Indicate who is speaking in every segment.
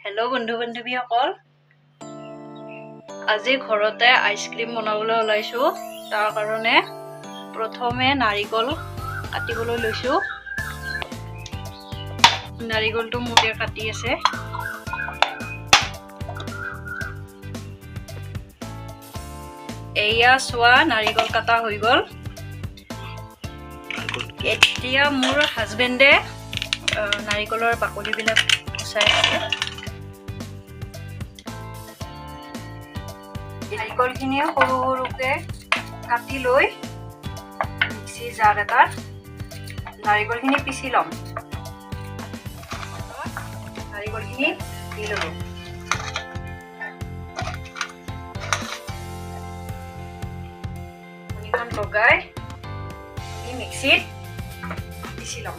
Speaker 1: Hello बंधु बान्धवीসকল আজি ঘৰতে আইচক্ৰীম বনাবলৈ ওলাইছো তাৰ কাৰণে প্ৰথমে নাৰিকল কাটিবলৈ লৈছো নাৰিকলটো মুঠে কাটি আছে এয়া সোৱা নাৰিকল কাটা হৈ গল এতিয়া মোৰ হাজবেণ্ডে নাৰিকলৰ বাকলিবিলাক গুচাই আছে নাৰিকলখিনি সৰু সৰুকে কাটি লৈ মিক্সি জাৰ এটাত নাৰিকলখিনি পিছি লম নাৰিকলখিনি দি ললো পানীখন লগাই মিক্সিত পিছি লম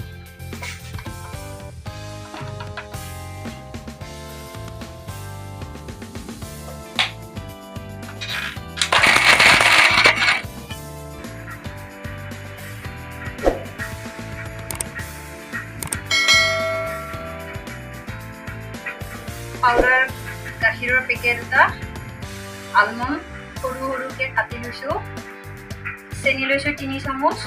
Speaker 1: পাউডাৰ গাখীৰৰ পেকেট এটা আলমণ্ড সৰু সৰুকে কাটি লৈছো চেনি লৈছো 3 চামুচ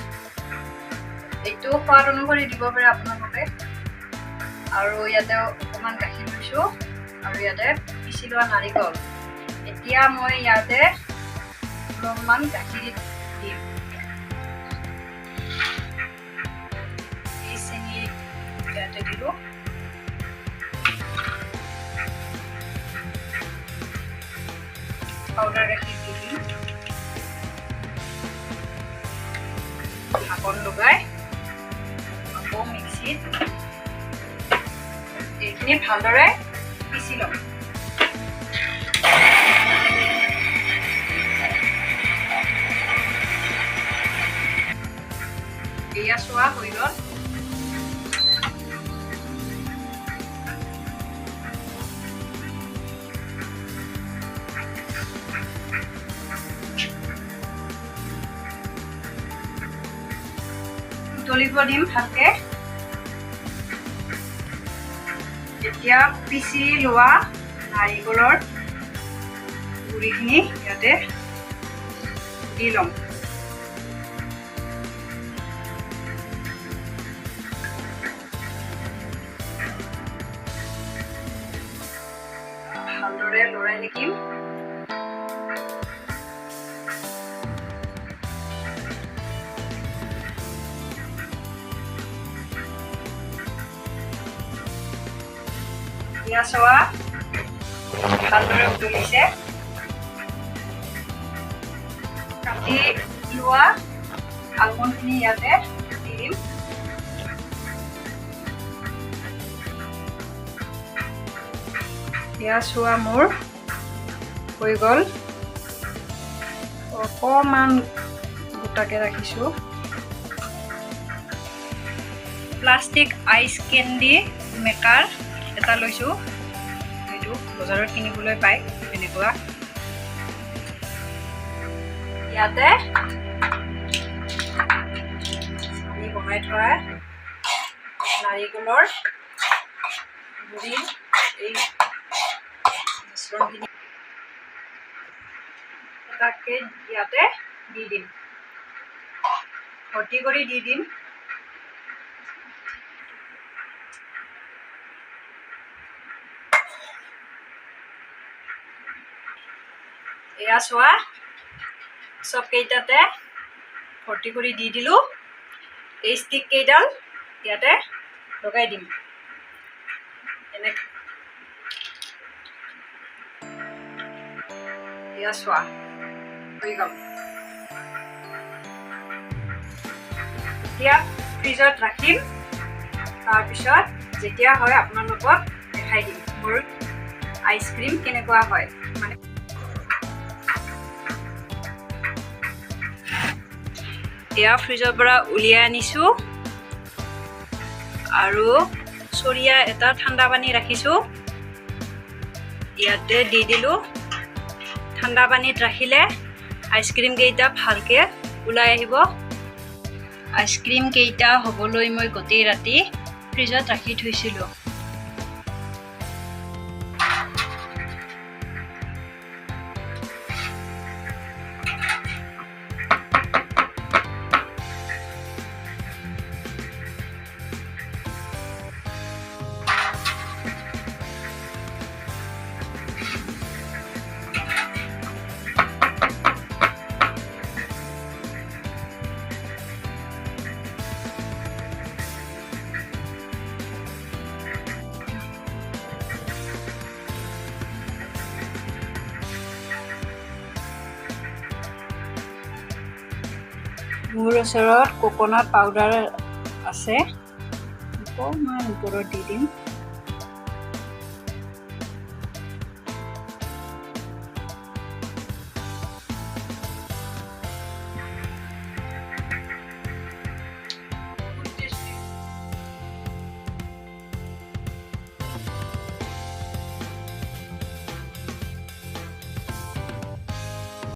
Speaker 1: এইটো সোৱাদ অনুসৰি দিব পাৰে আপোনালোকে আৰু ইয়াতে অকমান গাখীৰ লৈছো আৰু ইয়াতে পিছি লোৱা নাৰিকল এতিয়া মই ইয়াতে অলপমান গাখীৰ দিম এই চেনি ইয়াতে দিলো পাউডাৰ গাখীৰ দি দিম ঢাকন লগাই আকৌ মিক্সিত এইখিনি ভালদৰে পিছি ল'ম এয়া সোৱা হৈ গ'ল উতলিব দিম ভালকে এতিয়া পিছি লোৱা নাৰিকলৰ গুড়িখিনি ইয়াতে দি ল'ম ভালদৰে লৰাই থাকিম Ya soa ভালদৰে উতলিছে কাটি লোৱা আলমণ্ডখিনি ইয়াতে দি দিম ya soa মোৰ হৈ গ'ল অকমান গোটাকে ৰাখিছো প্লাষ্টিক আইচ কেণ্ডি মেকাৰ এটা লৈছো এইটো বজাৰত কিনিবলৈ পায় এনেকুৱা ইয়াতে আমি বনাই থোৱা নাৰিকলৰ গুড়ি এই মিশ্ৰণখিনি এটাকে ইয়াতে দি দিম ভৰ্তি কৰি দি দিম এয়া সোৱা সব কেইটাতে ভৰ্তি কৰি দি দিলো এই ষ্টিক কেইডাল ইয়াতে লগাই দিম এনে এয়া সোৱা হৈ গ'ল এতিয়া ফ্ৰিজত ৰাখিম তাৰপিছত যেতিয়া হয় আপোনালোকক দেখাই দিম মোৰ আইচক্ৰীম কেনেকুৱা হয় মানে এয়া ফ্ৰিজৰ পৰা উলিয়াই আনিছো আৰু চৰিয়া এটা ঠাণ্ডা পানী ৰাখিছো ইয়াতে দি দিলো ঠাণ্ডা পানীত ৰাখিলে আইচক্ৰীম কেইটা ভালকে ওলাই আহিব আইচক্ৰীম কেইটা হ'বলৈ মই গোটেই ৰাতি ফ্ৰিজত ৰাখি থৈছিলো মোৰ ওচৰত কোকোনাট পাউডাৰ আছে, অকণমান ওপৰত দি দিম।